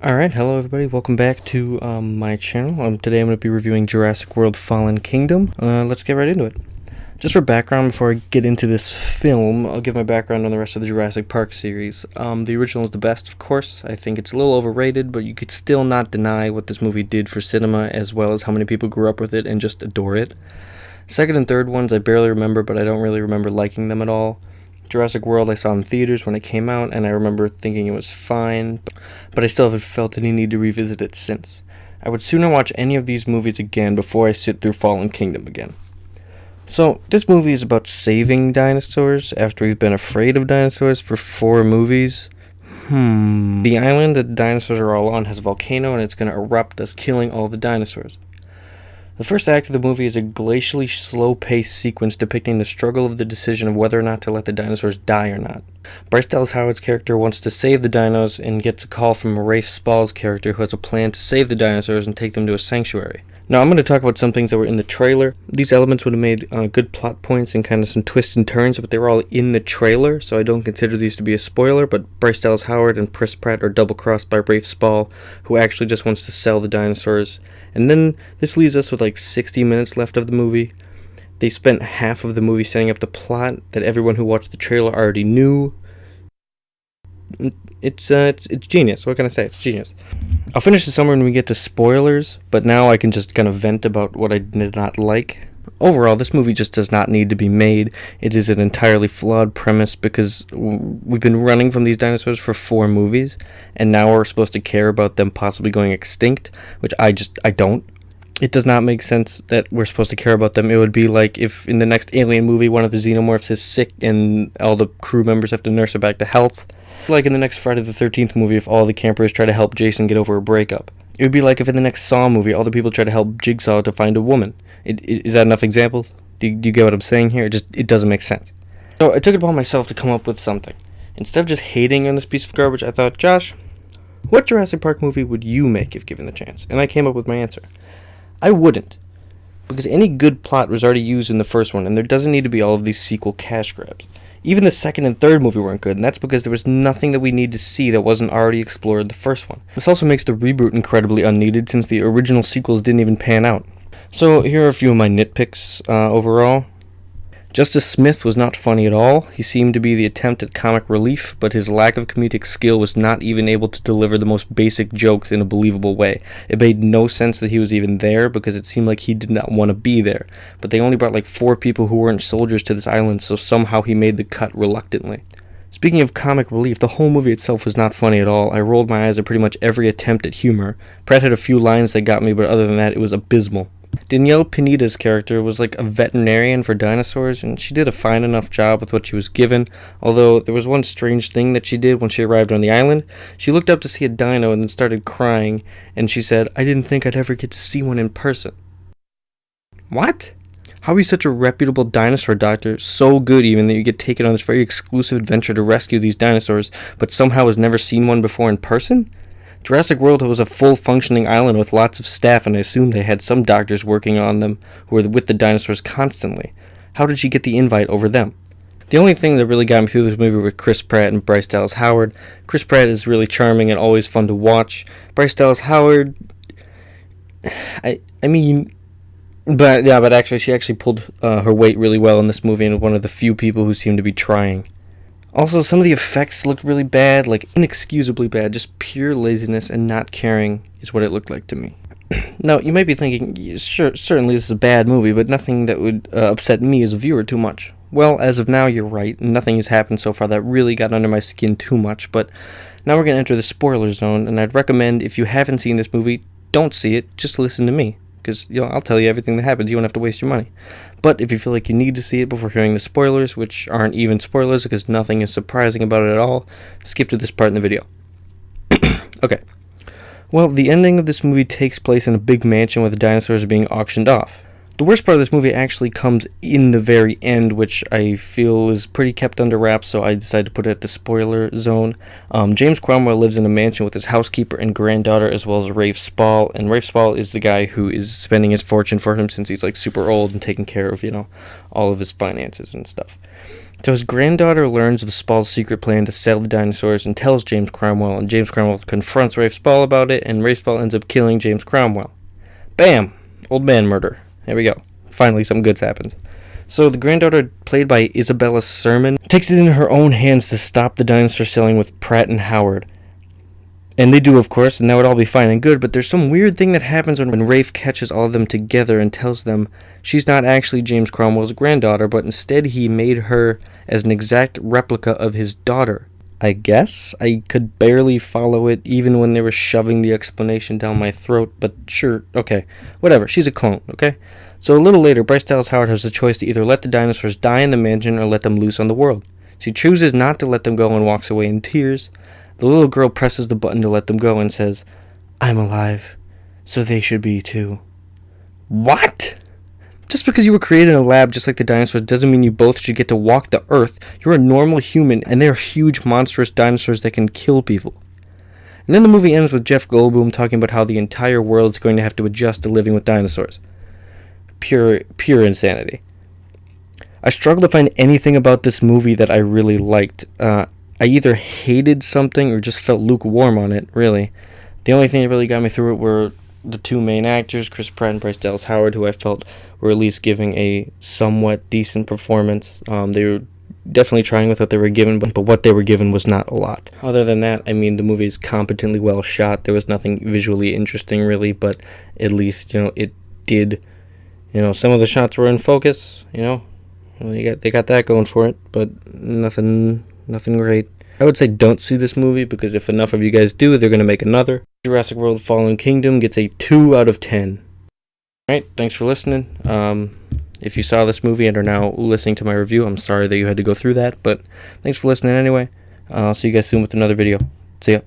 Alright, hello everybody, welcome back to my channel. Today I'm going to be reviewing Jurassic World Fallen Kingdom. Let's get right into it. Just for background, before I get into this film, I'll give my background on the rest of the Jurassic Park series. The original is the best, of course. I think it's a little overrated, but you could still not deny what this movie did for cinema, as well as how many people grew up with it and just adore it. Second and third ones I barely remember, but I don't really remember liking them at all. Jurassic World I saw in theaters when it came out, and I remember thinking it was fine, but I still haven't felt any need to revisit it since. I would sooner watch any of these movies again before I sit through Fallen Kingdom again. So, this movie is about saving dinosaurs after we've been afraid of dinosaurs for 4 movies. The island that the dinosaurs are all on has a volcano and it's going to erupt, thus killing all the dinosaurs. The first act of the movie is a glacially slow-paced sequence depicting the struggle of the decision of whether or not to let the dinosaurs die or not. Bryce Dallas Howard's character wants to save the dinos and gets a call from Rafe Spall's character who has a plan to save the dinosaurs and take them to a sanctuary. Now I'm going to talk about some things that were in the trailer. These elements would have made good plot points and kind of some twists and turns, but they were all in the trailer, so I don't consider these to be a spoiler, but Bryce Dallas Howard and Chris Pratt are double-crossed by Rafe Spall, who actually just wants to sell the dinosaurs. And then this leaves us with like 60 minutes left of the movie. They spent half of the movie setting up the plot that everyone who watched the trailer already knew. It's genius. What can I say? It's genius. I'll finish the summary when we get to spoilers, but now I can just kind of vent about what I did not like. Overall, this movie just does not need to be made. It is an entirely flawed premise because we've been running from these dinosaurs for 4 movies, and now we're supposed to care about them possibly going extinct, which I don't. It does not make sense that we're supposed to care about them. It would be like if in the next Alien movie one of the xenomorphs is sick and all the crew members have to nurse her back to health. Like in the next Friday the 13th movie if all the campers try to help Jason get over a breakup. It would be like if in the next Saw movie all the people try to help Jigsaw to find a woman. Is that enough examples? Do you get what I'm saying here? It doesn't make sense. So I took it upon myself to come up with something. Instead of just hating on this piece of garbage, I thought, Josh, what Jurassic Park movie would you make if given the chance? And I came up with my answer. I wouldn't. Because any good plot was already used in the first one, and there doesn't need to be all of these sequel cash grabs. Even the second and third movie weren't good, and that's because there was nothing that we need to see that wasn't already explored in the first one. This also makes the reboot incredibly unneeded since the original sequels didn't even pan out. So here are a few of my nitpicks overall. Justice Smith was not funny at all. He seemed to be the attempt at comic relief, but his lack of comedic skill was not even able to deliver the most basic jokes in a believable way. It made no sense that he was even there because it seemed like he did not want to be there. But they only brought like 4 people who weren't soldiers to this island, so somehow he made the cut reluctantly. Speaking of comic relief, the whole movie itself was not funny at all. I rolled my eyes at pretty much every attempt at humor. Pratt had a few lines that got me, but other than that, it was abysmal. Danielle Pineda's character was like a veterinarian for dinosaurs, and she did a fine enough job with what she was given, although there was one strange thing that she did when she arrived on the island. She looked up to see a dino and then started crying, and she said, "I didn't think I'd ever get to see one in person." What? How are you such a reputable dinosaur doctor, so good even that you get taken on this very exclusive adventure to rescue these dinosaurs, but somehow has never seen one before in person? Jurassic World was a full-functioning island with lots of staff, and I assumed they had some doctors working on them who were with the dinosaurs constantly. How did she get the invite over them? The only thing that really got me through this movie were Chris Pratt and Bryce Dallas Howard. Chris Pratt is really charming and always fun to watch. Bryce Dallas Howard, but actually she actually pulled her weight really well in this movie and was one of the few people who seemed to be trying. Also, some of the effects looked really bad, like inexcusably bad. Just pure laziness and not caring is what it looked like to me. Now, you might be thinking, yeah, sure, certainly this is a bad movie, but nothing that would upset me as a viewer too much. Well, as of now, you're right. Nothing has happened so far that really got under my skin too much, but now we're going to enter the spoiler zone, and I'd recommend, if you haven't seen this movie, don't see it, just listen to me. Because I'll tell you everything that happens. You won't have to waste your money. But if you feel like you need to see it before hearing the spoilers, which aren't even spoilers because nothing is surprising about it at all, skip to this part in the video. Okay. Well, the ending of this movie takes place in a big mansion where the dinosaurs are being auctioned off. The worst part of this movie actually comes in the very end, which I feel is pretty kept under wraps, so I decided to put it at the spoiler zone. James Cromwell lives in a mansion with his housekeeper and granddaughter, as well as Rafe Spall, and Rafe Spall is the guy who is spending his fortune for him since he's like super old and taking care of, all of his finances and stuff. So his granddaughter learns of Spall's secret plan to settle the dinosaurs and tells James Cromwell, and James Cromwell confronts Rafe Spall about it, and Rafe Spall ends up killing James Cromwell. Bam! Old man murder. There we go. Finally, something good happens. So the granddaughter, played by Isabella Sermon, takes it in her own hands to stop the dinosaur selling with Pratt and Howard. And they do, of course, and that would all be fine and good, but there's some weird thing that happens when Rafe catches all of them together and tells them she's not actually James Cromwell's granddaughter, but instead he made her as an exact replica of his daughter. I guess I could barely follow it even when they were shoving the explanation down my throat, but sure, okay, whatever, she's a clone, okay? So a little later, Bryce Dallas Howard has the choice to either let the dinosaurs die in the mansion or let them loose on the world. She chooses not to let them go and walks away in tears. The little girl presses the button to let them go and says, "I'm alive, so they should be too." What? Just because you were created in a lab just like the dinosaurs doesn't mean you both should get to walk the earth. You're a normal human, and they're huge, monstrous dinosaurs that can kill people. And then the movie ends with Jeff Goldblum talking about how the entire world's going to have to adjust to living with dinosaurs. Pure insanity. I struggle to find anything about this movie that I really liked. I either hated something or just felt lukewarm on it, really. The only thing that really got me through it were the two main actors, Chris Pratt and Bryce Dallas Howard, who I felt were at least giving a somewhat decent performance. They were definitely trying with what they were given, but what they were given was not a lot. Other than that, I mean, the movie is competently well shot. There was nothing visually interesting, really, but at least, it did, some of the shots were in focus, they got that going for it, but nothing great. I would say don't see this movie, because if enough of you guys do, they're going to make another. Jurassic World Fallen Kingdom gets a 2 out of 10. Alright, thanks for listening. If you saw this movie and are now listening to my review, I'm sorry that you had to go through that, but thanks for listening anyway. I'll see you guys soon with another video. See ya.